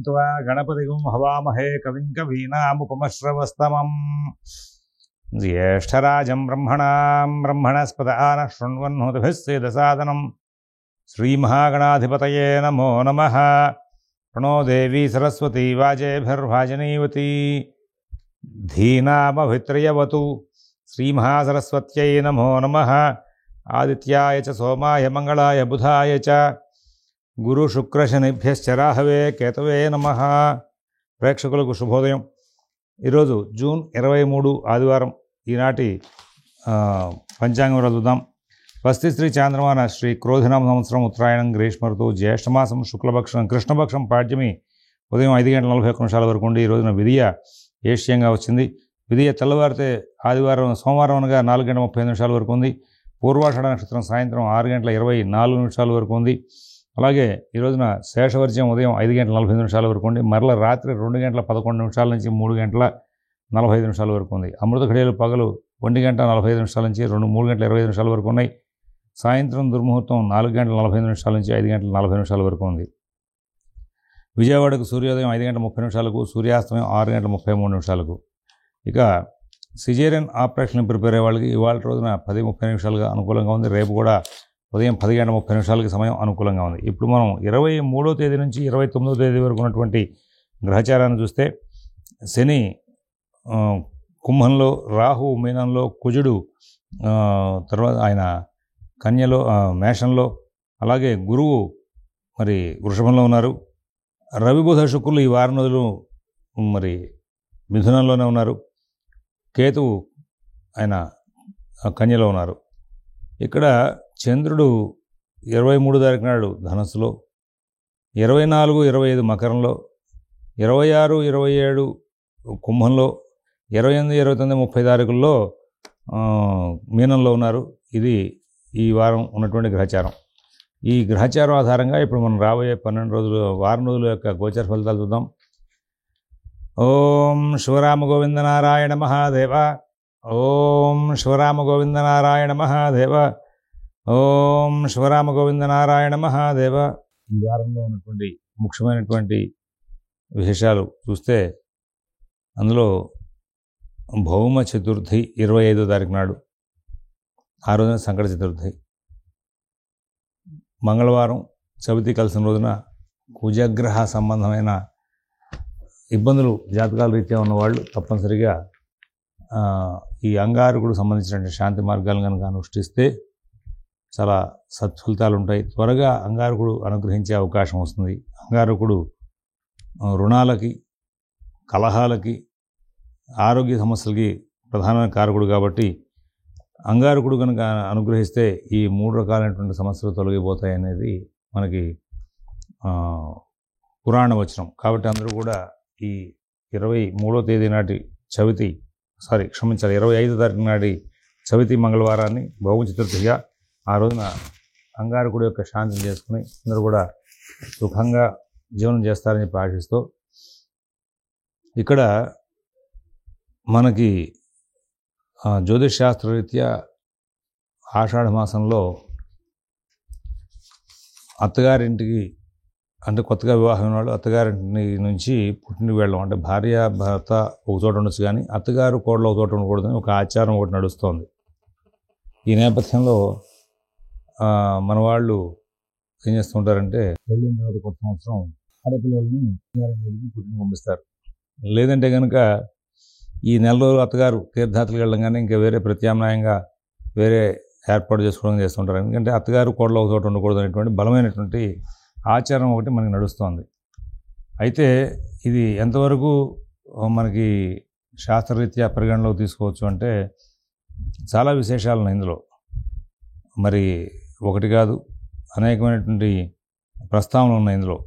त्वा गणपतिगुं हवामहे कविं कवीनामुपमश्रवस्तमम् ज्येष्ठराजं ब्रह्मणस्पत आनः शृण्वन्नोतिभिः सेदसादनम् श्रीमहागणाधिपतये नमो नमः। प्रणो देवी सरस्वती वाजेभिर्वाजनीवती धीनामभित्रयवतु श्रीमहासरस्वत्यै नमो नमः। आदित्याय च सोमाय मंगलाय बुधाय च गुरु शुक्र शनिभ्यश्च राहवे केतवे नमः। ప్రేక్షకులకు శుభోదయం। ఈరోజు జూన్ 23 ఆదివారం ఈనాటి పంచాంగం చూద్దాం। స్వస్తిశ్రీ చాంద్రమాన శ్రీ క్రోధినామ సంవత్సరం ఉత్తరాయణం గ్రీష్మ ఋతువు జ్యేష్ఠమాసం శుక్లపక్షం కృష్ణపక్షం పాడ్యమి ఉదయం 5:41 వరకు ఉండి ఈ రోజున విధియ ఏష్యంగా వచ్చింది। విధియ తెల్లవారితే ఆదివారం సోమవారం అనగా 4:35 వరకు ఉంది। పూర్వాషాఢ నక్షత్రం సాయంత్రం 6:24 వరకు ఉంది। అలాగే ఈ రోజున శేషవర్జ్యం ఉదయం 5:45 వరకు ఉంది। మరల రాత్రి 2:11 నుంచి 3:45 వరకు ఉంది। అమృత ఘడియలు పగలు 1:45 నుంచి 3:25 వరకు ఉన్నాయి। సాయంత్రం దుర్ముహూర్తం 4:45 నుంచి 5:40 వరకు ఉంది। విజయవాడకు సూర్యోదయం 5:30 సూర్యాస్తమయం 6:33 ఇక సిజేరియన్ ఆపరేషన్ ప్రిపేర్ అయ్యే వాళ్ళకి ఇవాళ రోజున 10:30 అనుకూలంగా ఉంది। రేపు కూడా ఉదయం 10:30 సమయం అనుకూలంగా ఉంది। ఇప్పుడు మనం 23వ తేదీ నుంచి 29వ తేదీ వరకు ఉన్నటువంటి గ్రహచారాన్ని చూస్తే శని కుంభంలో, రాహు మీనంలో, కుజుడు తర్వాత ఆయన కన్యలో మేషంలో, అలాగే గురువు మరి వృషభంలో ఉన్నారు। రవి బుధ శుక్రులు ఈ వారం రోజులు మరి మిథునంలోనే ఉన్నారు। కేతువు ఆయన కన్యలో ఉన్నారు। ఇక్కడ చంద్రుడు 23 తారీఖు నాడు ధనస్సులో, 24, 25 మకరంలో, 26, 27 కుంభంలో, 28, 29, 30 తారీఖుల్లో మీనంలో ఉన్నారు। ఇది ఈ వారం ఉన్నటువంటి గ్రహచారం। ఈ గ్రహచారం ఆధారంగా ఇప్పుడు మనం రాబోయే 12 రోజులు వారం రోజుల యొక్క గోచర ఫలితాలు చూద్దాం। ఓం శివరామ గోవింద నారాయణ మహాదేవ, ఓం శివరామ గోవింద నారాయణ మహాదేవ, ఓం శివరామ గోవింద నారాయణ మహాదేవ। ఈ వారంలో ఉన్నటువంటి ముఖ్యమైనటువంటి విశేషాలు చూస్తే అందులో భౌమ చతుర్థి 25వ తారీఖు నాడు, ఆ రోజున సంకట చతుర్థి, మంగళవారం చవితి కలిసిన రోజున కుజగ్రహ సంబంధమైన ఇబ్బందులు జాతకాల రీత్యా ఉన్నవాళ్ళు తప్పనిసరిగా ఈ అంగారకుడు సంబంధించినటువంటి శాంతి మార్గాలను కనుక అనుష్ఠిస్తే చాలా సత్ఫలితాలు ఉంటాయి। త్వరగా అంగారకుడు అనుగ్రహించే అవకాశం వస్తుంది। అంగారకుడు రుణాలకి, కలహాలకి, ఆరోగ్య సమస్యలకి ప్రధాన కారకుడు కాబట్టి అంగారకుడు కనుక అనుగ్రహిస్తే ఈ 3 రకాలైనటువంటి సమస్యలు తొలగిపోతాయి అనేది మనకి పురాణ వచనం। కాబట్టి అందరూ కూడా ఈ 23వ తేదీ నాటి చవితి 25వ తారీఖు నాటి చవితి మంగళవారాన్ని భౌమ చతుర్థిగా ఆ రోజున అంగారకుడు యొక్క శాంతిని చేసుకుని అందరూ కూడా సుఖంగా జీవనం చేస్తారని చెప్పి ఆశిస్తూ, ఇక్కడ మనకి జ్యోతిష్ శాస్త్రరీత్యా ఆషాఢ మాసంలో అత్తగారింటికి అంటే కొత్తగా వివాహమైన వాళ్ళు అత్తగారింటి నుంచి పుట్టింటికి వెళ్ళడం, అంటే భార్య భర్త ఒక చోట ఉండొచ్చు కానీ అత్తగారు కోడలు ఒక చోట ఉండకూడదని ఒక ఆచారం ఒకటి నడుస్తోంది। ఈ నేపథ్యంలో మన వాళ్ళు ఏం చేస్తుంటారంటే వెళ్ళిన తర్వాత కొత్త సంవత్సరం ఆడపిల్లల్ని అత్తగారింటికి పుట్టింటికి పంపిస్తారు। లేదంటే కనుక ఈ నెల రోజులు అత్తగారు తీర్థయాత్రలకు వెళ్ళడం కానీ ఇంకా వేరే ప్రత్యామ్నాయంగా వేరే ఏర్పాటు చేసుకోవడం చేస్తుంటారు। ఎందుకంటే అత్తగారు కోడలు ఒక చోట ఉండకూడదు అనేటువంటి బలమైనటువంటి ఆచారం ఒకటి మనకి నడుస్తుంది। అయితే ఇది ఎంతవరకు మనకి శాస్త్రరీత్యా పరిగణలోకి తీసుకోవచ్చు అంటే చాలా విశేషాలు ఉన్నాయి ఇందులో। మరి ఒకటి కాదు, అనేకమైనటువంటి ప్రస్తావనలు ఉన్నాయి ఇందులో।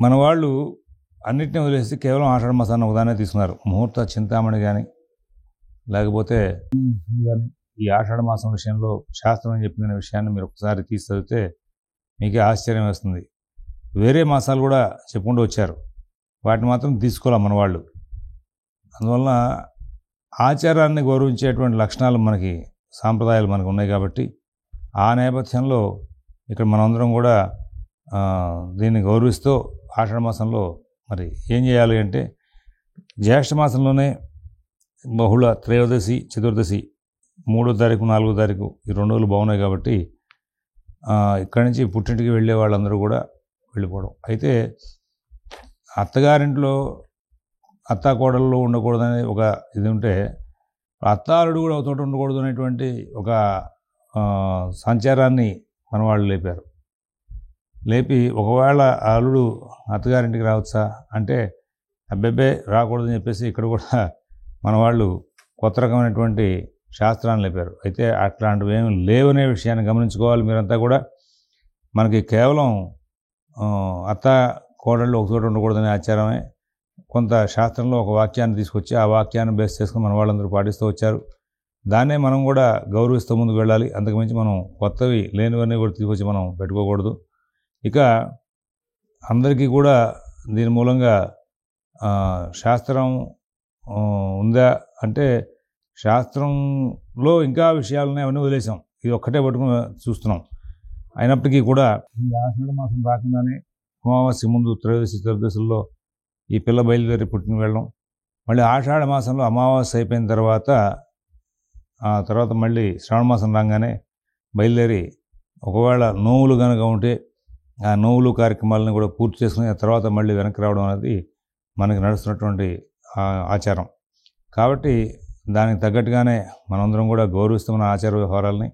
మన వాళ్ళు అన్నిటిని వదిలేసి కేవలం ఆషాఢ మాసాన్ని ఒకదానే తీసుకున్నారు। ముహూర్త చింతామణి కానీ లేకపోతే కానీ ఈ ఆషాఢ మాసం విషయంలో శాస్త్రం అని చెప్పిన విషయాన్ని మీరు ఒకసారి తీసి చదివితే మీకే ఆశ్చర్యం వేస్తుంది। వేరే మాసాలు కూడా చెప్పుకుంటూ వచ్చారు, వాటిని మాత్రం తీసుకోవాలి మన వాళ్ళు। అందువలన ఆచారాన్ని గౌరవించేటువంటి లక్షణాలు మనకి, సాంప్రదాయాలు మనకు ఉన్నాయి కాబట్టి ఆ నేపథ్యంలో ఇక్కడ మనందరం కూడా దీన్ని గౌరవిస్తూ ఆషాఢ మాసంలో మరి ఏం చేయాలి అంటే, జ్యేష్ఠ మాసంలోనే బహుళ త్రయోదశి, చతుర్దశి 3వ తారీఖు, 4వ తారీఖు ఈ 2 రోజులు బాగున్నాయి కాబట్టి ఇక్కడి నుంచి పుట్టింటికి వెళ్ళే వాళ్ళందరూ కూడా వెళ్ళిపోవడం. అయితే అత్తగారింట్లో అత్తా కోడళ్ళు ఉండకూడదనే ఒక ఇది ఉంటే, అత్తాలుడు కూడా ఒకతోటి ఉండకూడదు అనేటువంటి ఒక సంచారాన్ని మన వాళ్ళు లేపారు. లేపి ఒకవేళ అల్లుడు అత్తగారింటికి రావచ్చా అంటే అబ్బెబ్బే రాకూడదని చెప్పేసి ఇక్కడ కూడా మన వాళ్ళు కొత్త రకమైనటువంటి శాస్త్రాన్ని లేపారు. అయితే అట్లాంటివి ఏమి లేవనే విషయాన్ని గమనించుకోవాలి మీరంతా కూడా. మనకి కేవలం అత్త కోడళ్ళు ఒకచోట ఉండకూడదనే ఆచారమే కొంత శాస్త్రంలో ఒక వాక్యాన్ని తీసుకొచ్చి ఆ వాక్యాన్ని బేస్ చేసుకుని మన వాళ్ళందరూ పాటిస్తూ వచ్చారు. దాన్నే మనం కూడా గౌరవిస్తూ ముందుకు వెళ్ళాలి. అంతకుమించి మనం కొత్తవి లేనివన్నీ కూడా తీసుకొచ్చి మనం పెట్టుకోకూడదు. ఇక అందరికీ కూడా దీని మూలంగా శాస్త్రం ఉందా అంటే, శాస్త్రంలో ఇంకా విషయాలని అవన్నీ వదిలేసాం, ఇది ఒక్కటే పట్టుకుని చూస్తున్నాం. అయినప్పటికీ కూడా ఈ ఆషాఢ మాసం రాకుండానే అమావాస్య ముందు త్రయోదశి, చతుర్దశుల్లో ఈ పిల్ల బయలుదేరి పుట్టిన వెళ్ళడం, మళ్ళీ ఆషాఢ మాసంలో అమావాస్య అయిపోయిన తర్వాత ఆ తర్వాత మళ్ళీ శ్రావణ మాసం రాగానే బయలుదేరి ఒకవేళ నోవులు కనుక ఉంటే ఆ నోవులు కార్యక్రమాలను కూడా పూర్తి చేసుకుని ఆ తర్వాత మళ్ళీ వెనక్కి రావడం అనేది మనకి నడుస్తున్నటువంటి ఆచారం. కాబట్టి దానికి తగ్గట్టుగానే మనందరం కూడా గౌరవిస్తున్న ఆచార వ్యవహారాలని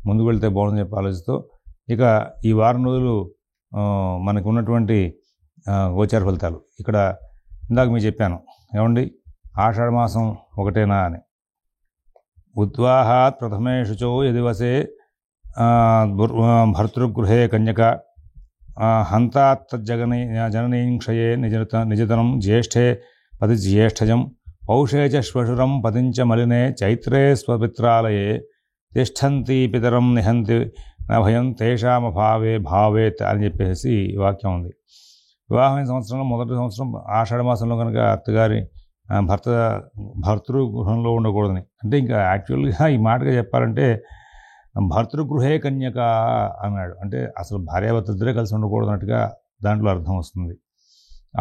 ముందుకు వెళ్తే బాగుందని చెప్పి ఆలోచిస్తూ, ఇక ఈ వారం రోజులు మనకు ఉన్నటువంటి గోచార ఫలితాలు ఇక్కడ ఇందాక మీకు చెప్పాను ఏమండి, ఆషాఢ మాసం ఒకటేనా అని. ఉద్వాహాత్ ప్రథమే శుచో యదివసే భర్తృగృహే కన్యక హంతాత్ జననీం క్షయే నిజతనం జ్యేష్ఠే పతి జ్యేష్ఠజం పౌషే చ శ్వశురం పతించ మలినే చైత్రే స్వపిత్రాలయే తిష్టంతి పితరం నిహంతి భయం తేషామభావే భావేత్ అని చెప్పేసి వాక్యం ఉంది. వివాహమైన సంవత్సరంలో మొదటి సంవత్సరం ఆషాఢ మాసంలో కనుక అత్తగారి భర్తృగృహంలో ఉండకూడదని, అంటే ఇంకా యాక్చువల్గా ఈ మాటగా చెప్పాలంటే భర్తృగృహే కన్యక అన్నాడు. అంటే అసలు భార్యాభర్త ఇద్దరే కలిసి ఉండకూడదు అన్నట్టుగా దాంట్లో అర్థం వస్తుంది.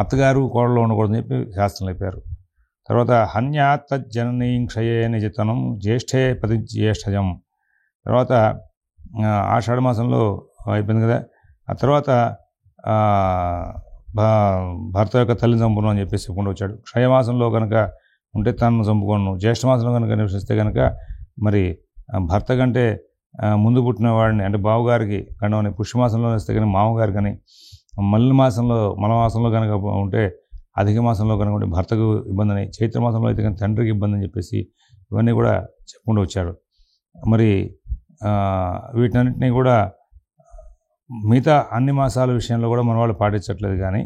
అత్తగారు కోడలో ఉండకూడదని చెప్పి శాస్త్రం లేపారు. తర్వాత హన్యాత్ జననీం క్షయే నిజతనం జ్యేష్ఠే పతి జ్యేష్ఠజం. తర్వాత ఆషాఢ మాసంలో అయిపోయింది కదా, ఆ తర్వాత భర్త యొక్క తల్లిని చంపును అని చెప్పేసి చెప్పుకుంటూ వచ్చాడు. క్షయమాసంలో కనుక ఉంటే తనను చంపుకోను, జ్యేష్ఠ మాసంలో కనుక నివసిస్తే కనుక మరి భర్త కంటే ముందు పుట్టిన వాడిని అంటే బావగారికి గండవని, పుష్యమాసంలో వస్తే కానీ మామగారు కానీ, మలమాసంలో కనుక ఉంటే అధిక మాసంలో కనుక ఉంటే భర్తకు ఇబ్బంది అని, చైత్రమాసంలో అయితే కానీ తండ్రికి ఇబ్బంది అని చెప్పేసి ఇవన్నీ కూడా చెప్పుకుంటూ వచ్చాడు. మరి వీటన్నిటినీ కూడా మిగతా అన్ని మాసాల విషయంలో కూడా మన వాళ్ళు పాటించట్లేదు. కానీ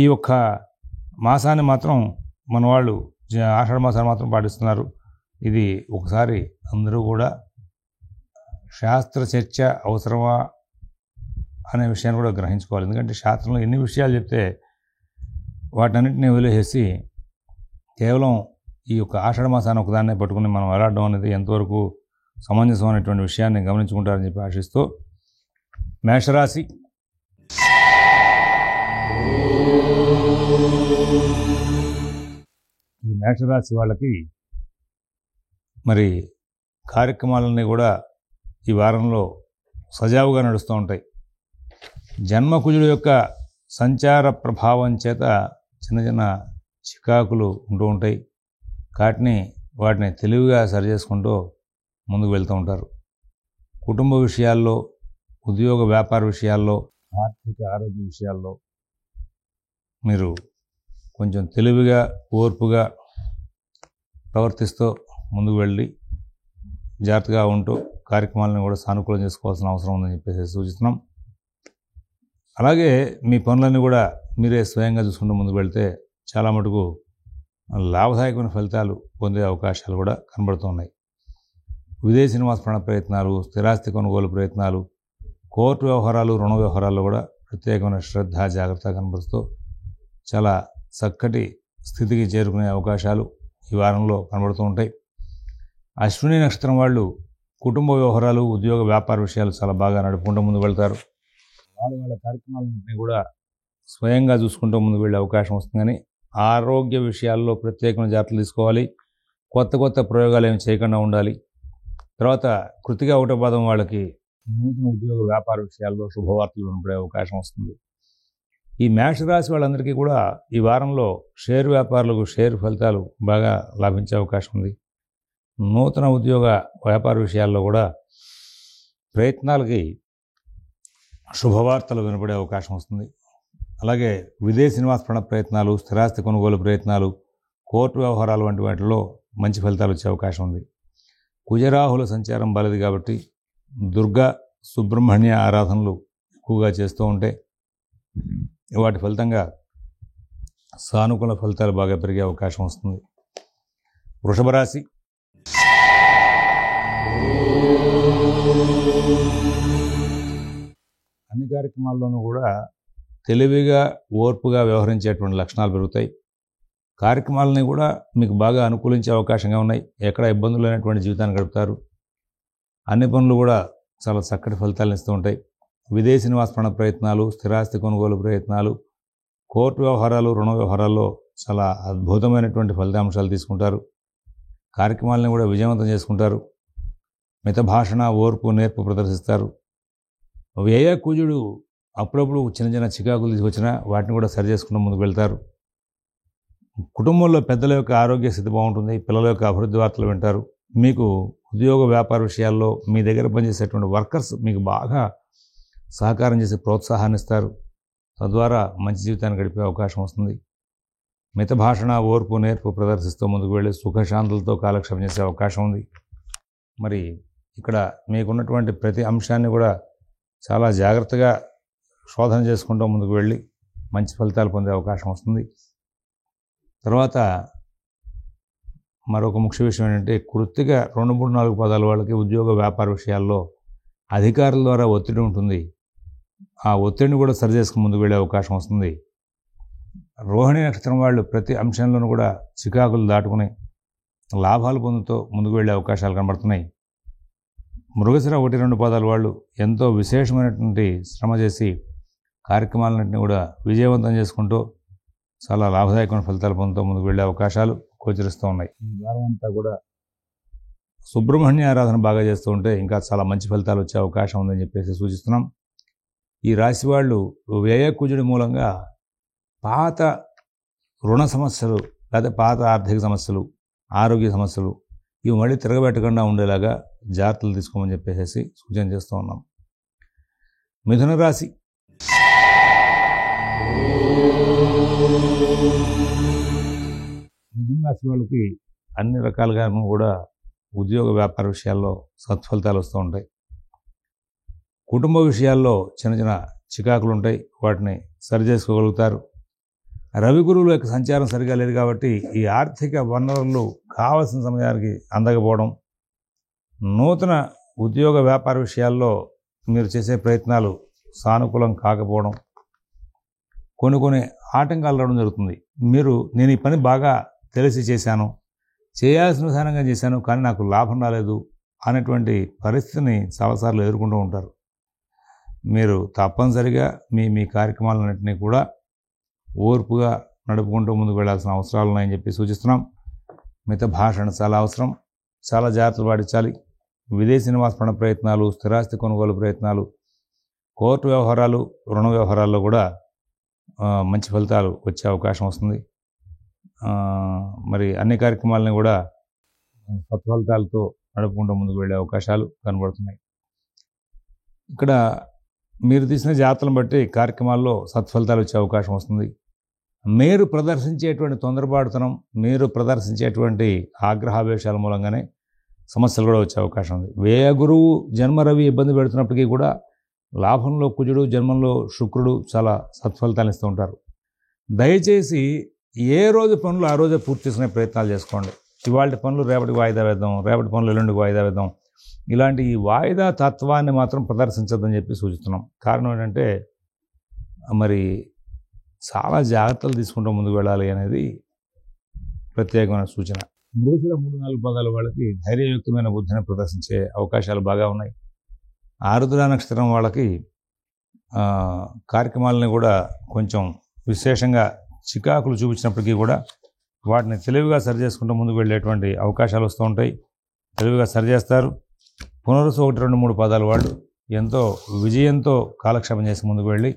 ఈ ఒక్క మాసాన్ని మాత్రం మన వాళ్ళు ఆషాఢ మాసాన్ని మాత్రం పాటిస్తున్నారు. ఇది ఒకసారి అందరూ కూడా శాస్త్ర చర్చ అవసరమా అనే విషయాన్ని కూడా గ్రహించుకోవాలి. ఎందుకంటే శాస్త్రంలో ఎన్ని విషయాలు చెప్తే వాటన్నింటినీ వదిలేసేసి కేవలం ఈ యొక్క ఆషాఢ మాసాన్ని ఒకదాన్నే పట్టుకుని మనం వెళ్ళడం అనేది ఎంతవరకు సమంజసం అనేటువంటి విషయాన్ని గమనించుకుంటారని చెప్పి ఆశిస్తూ, మేషరాశి ఈ మేషరాశి వాళ్ళకి మరి కార్యక్రమాలన్నీ కూడా ఈ వారంలో సజావుగా నడుస్తూ ఉంటాయి. జన్మకుజుడు యొక్క సంచార ప్రభావం చేత చిన్న చిన్న చికాకులు ఉంటూ ఉంటాయి. వాటిని తెలివిగా సరిచేసుకుంటూ ముందుకు వెళ్తూ ఉంటారు. కుటుంబ విషయాల్లో, ఉద్యోగ వ్యాపార విషయాల్లో, ఆర్థిక ఆరోగ్య విషయాల్లో మీరు కొంచెం తెలివిగా, ఓర్పుగా ప్రవర్తిస్తూ ముందుకు వెళ్ళి జాగ్రత్తగా ఉంటూ కార్యక్రమాలను కూడా సానుకూలం చేసుకోవాల్సిన అవసరం ఉందని చెప్పేసి సూచిస్తున్నాం. అలాగే మీ పనులన్నీ కూడా మీరే స్వయంగా చూసుకుంటూ ముందుకు వెళ్తే చాలా మటుకు లాభదాయకమైన ఫలితాలు పొందే అవకాశాలు కూడా కనబడుతున్నాయి. విదేశీ నివాస ప్రయత్నాలు, స్థిరాస్తి కొనుగోలు ప్రయత్నాలు, కోర్టు వ్యవహారాలు, రుణ వ్యవహారాల్లో కూడా ప్రత్యేకమైన శ్రద్ధ, జాగ్రత్త కనబరుస్తూ చాలా చక్కటి స్థితికి చేరుకునే అవకాశాలు ఈ వారంలో కనబడుతూ ఉంటాయి. అశ్విని నక్షత్రం వాళ్ళు కుటుంబ వ్యవహారాలు, ఉద్యోగ వ్యాపార విషయాలు చాలా బాగా నడుపుకుంటూ ముందుకు వెళ్తారు. వాళ్ళ కార్యక్రమాలన్నింటినీ కూడా స్వయంగా చూసుకుంటూ ముందుకు వెళ్ళే అవకాశం వస్తుంది. కానీ ఆరోగ్య విషయాల్లో ప్రత్యేకమైన జాగ్రత్తలు తీసుకోవాలి. కొత్త కొత్త ప్రయోగాలు ఏమి చేయకుండా ఉండాలి. తర్వాత కృతిగా ఒకటో పాదం వాళ్ళకి నూతన ఉద్యోగ వ్యాపార విషయాల్లో శుభవార్తలు వినపడే అవకాశం వస్తుంది. ఈ మేషరాశి వాళ్ళందరికీ కూడా ఈ వారంలో షేర్ వ్యాపారులకు షేర్ ఫలితాలు బాగా లాభించే అవకాశం ఉంది. నూతన ఉద్యోగ వ్యాపార విషయాల్లో కూడా ప్రయత్నాలకి శుభవార్తలు వినపడే అవకాశం వస్తుంది. అలాగే విదేశీ నివాస ప్రయత్నాలు, స్థిరాస్తి కొనుగోలు ప్రయత్నాలు, కోర్టు వ్యవహారాలు వంటి వాటిలో మంచి ఫలితాలు వచ్చే అవకాశం ఉంది. కుజరాహుల సంచారం బాలేదు కాబట్టి దుర్గా సుబ్రహ్మణ్య ఆరాధనలు ఎక్కువగా చేస్తూ ఉంటే వాటి ఫలితంగా సానుకూల ఫలితాలు బాగా పెరిగే అవకాశం వస్తుంది. వృషభ రాశి. అన్ని కార్యక్రమాల్లోనూ కూడా తెలివిగా ఓర్పుగా వ్యవహరించేటువంటి లక్షణాలు పెరుగుతాయి. కార్యక్రమాలని కూడా మీకు బాగా అనుకూలించే అవకాశంగా ఉన్నాయి. ఎక్కడ ఇబ్బందులు లేనటువంటి జీవితాన్ని గడుపుతారు. అన్ని పనులు కూడా చాలా చక్కటి ఫలితాలను ఇస్తూ ఉంటాయి. విదేశీ నివాస ప్రయత్నాలు, స్థిరాస్తి కొనుగోలు ప్రయత్నాలు, కోర్టు వ్యవహారాలు, రుణ వ్యవహారాల్లో చాలా అద్భుతమైనటువంటి ఫలితాంశాలు తీసుకుంటారు. కార్యక్రమాలని కూడా విజయవంతం చేసుకుంటారు. మిత భాషణ, ఓర్పు, నేర్పు ప్రదర్శిస్తారు. వ్యయ కుజుడు అప్పుడప్పుడు చిన్న చిన్న చికాకులు తీసుకొచ్చినా వాటిని కూడా సరి చేసుకుంటూ ముందుకు వెళ్తారు. కుటుంబంలో పెద్దల యొక్క ఆరోగ్య స్థితి బాగుంటుంది. పిల్లల యొక్క అభివృద్ధి వార్తలు వింటారు. మీకు ఉద్యోగ వ్యాపార విషయాల్లో మీ దగ్గర పనిచేసేటువంటి వర్కర్స్ మీకు బాగా సహకారం చేసి ప్రోత్సాహాన్ని ఇస్తారు. తద్వారా మంచి జీవితాన్ని గడిపే అవకాశం వస్తుంది. మిత భాషణ, ఓర్పు, నేర్పు ప్రదర్శిస్తూ ముందుకు వెళ్ళి సుఖశాంతులతో కాలక్షేపం చేసే అవకాశం ఉంది. మరి ఇక్కడ మీకున్నటువంటి ప్రతి అంశాన్ని కూడా చాలా జాగ్రత్తగా శోధన చేసుకుంటూ ముందుకు వెళ్ళి మంచి ఫలితాలు పొందే అవకాశం వస్తుంది. తర్వాత మరొక ముఖ్య విషయం ఏంటంటే కృత్తిగా 2, 3, 4 పదాల వాళ్ళకి ఉద్యోగ వ్యాపార విషయాల్లో అధికారుల ద్వారా ఒత్తిడి ఉంటుంది. ఆ ఒత్తిడిని కూడా సరి చేసుకుని ముందుకు వెళ్ళే అవకాశం వస్తుంది. రోహిణి నక్షత్రం వాళ్ళు ప్రతి అంశంలోనూ కూడా చికాకులు దాటుకుని లాభాలు పొందుతూ ముందుకు వెళ్ళే అవకాశాలు కనబడుతున్నాయి. మృగశిర 1, 2 పదాల వాళ్ళు ఎంతో విశేషమైనటువంటి శ్రమ చేసి కార్యక్రమాలన్నింటినీ కూడా విజయవంతం చేసుకుంటూ చాలా లాభదాయకమైన ఫలితాలు పొందుతూ ముందుకు వెళ్ళే అవకాశాలు గోచరిస్తూ ఉన్నాయి. ఈ వారం అంతా కూడా సుబ్రహ్మణ్య ఆరాధన బాగా చేస్తూ ఉంటే ఇంకా చాలా మంచి ఫలితాలు వచ్చే అవకాశం ఉందని చెప్పేసి సూచిస్తున్నాం. ఈ రాశి వాళ్ళు వ్యయ కుజుడి మూలంగా పాత రుణ సమస్యలు లేదా పాత ఆర్థిక సమస్యలు, ఆరోగ్య సమస్యలు ఇవి మళ్ళీ తిరగబెట్టకుండా ఉండేలాగా జాగ్రత్తలు తీసుకోమని చెప్పేసి సూచన చేస్తూ ఉన్నాం. మిథున రాశి. మిథున రాశి వాళ్ళకి అన్ని రకాలుగా కూడా ఉద్యోగ వ్యాపార విషయాల్లో సత్ఫలితాలు వస్తూ ఉంటాయి. కుటుంబ విషయాల్లో చిన్న చిన్న చికాకులు ఉంటాయి. వాటిని సరి చేసుకోగలుగుతారు. రవి గురువుల యొక్క సంచారం సరిగా లేదు కాబట్టి ఈ ఆర్థిక వనరులు కావాల్సిన సమయానికి అందకపోవడం, నూతన ఉద్యోగ వ్యాపార విషయాల్లో మీరు చేసే ప్రయత్నాలు సానుకూలం కాకపోవడం, కొన్ని ఆటంకాలు రావడం జరుగుతుంది. నేను ఈ పని బాగా తెలిసి చేశాను, చేయాల్సిన విధానంగా చేశాను, కానీ నాకు లాభం రాలేదు అనేటువంటి పరిస్థితిని చాలాసార్లు ఎదుర్కొంటూ ఉంటారు. మీరు తప్పనిసరిగా మీ కార్యక్రమాలన్నింటినీ కూడా ఓర్పుగా నడుపుకుంటూ ముందుకు వెళ్ళాల్సిన అవసరాలు ఉన్నాయని చెప్పి సూచిస్తున్నాం. మిత భాషణ చాలా అవసరం. చాలా జాగ్రత్తలు పాటించాలి. విదేశీ నివాస ప్రయత్నాలు, స్థిరాస్తి కొనుగోలు ప్రయత్నాలు, కోర్టు వ్యవహారాలు, రుణ వ్యవహారాల్లో కూడా మంచి ఫలితాలు వచ్చే అవకాశం వస్తుంది. మరి అన్ని కార్యక్రమాలని కూడా సత్ఫలితాలతో నడుపుకుంటూ ముందుకు వెళ్ళే అవకాశాలు కనబడుతున్నాయి. ఇక్కడ మీరు తీసిన జాగ్రత్తలను బట్టి కార్యక్రమాల్లో సత్ఫలితాలు వచ్చే అవకాశం వస్తుంది. మీరు ప్రదర్శించేటువంటి తొందరపాటుతనం, మీరు ప్రదర్శించేటువంటి ఆగ్రహావేశాల మూలంగానే సమస్యలు కూడా వచ్చే అవకాశం ఉంది. వ్యయ గురువు జన్మ రవి ఇబ్బంది పెడుతున్నప్పటికీ కూడా లాభంలో కుజుడు, జన్మంలో శుక్రుడు చాలా సత్ఫలితాలు ఇస్తూ ఉంటారు. దయచేసి ఏ రోజు పనులు ఆ రోజే పూర్తి చేసుకునే ప్రయత్నాలు చేసుకోండి. ఇవాళ పనులు రేపటికి వాయిదా వేద్దాం, రేపటి పనులు ఎల్లుండికి వాయిదా వేద్దాం, ఇలాంటి ఈ వాయిదా తత్వాన్ని మాత్రం ప్రదర్శించద్దని చెప్పి సూచిస్తున్నాం. కారణం ఏంటంటే మరి చాలా జాగ్రత్తలు తీసుకుంటూ ముందుకు వెళ్ళాలి అనేది ప్రత్యేకమైన సూచన. మృగశిర 3, 4 పదాల వాళ్ళకి ధైర్యయుక్తమైన బుద్ధిని ప్రదర్శించే అవకాశాలు బాగా ఉన్నాయి. ఆరుద్ర నక్షత్రం వాళ్ళకి కార్యక్రమాలని కూడా కొంచెం విశేషంగా చికాకులు చూపించినప్పటికీ కూడా వాటిని తెలివిగా సరి చేసుకుంటూ ముందుకు వెళ్ళేటువంటి అవకాశాలు వస్తూ ఉంటాయి. తెలివిగా సరిచేస్తారు. పునరుసు 1, 2, 3 పాదాలు వాళ్ళు ఎంతో విజయంతో కాలక్షేపం చేసి ముందుకు వెళ్ళి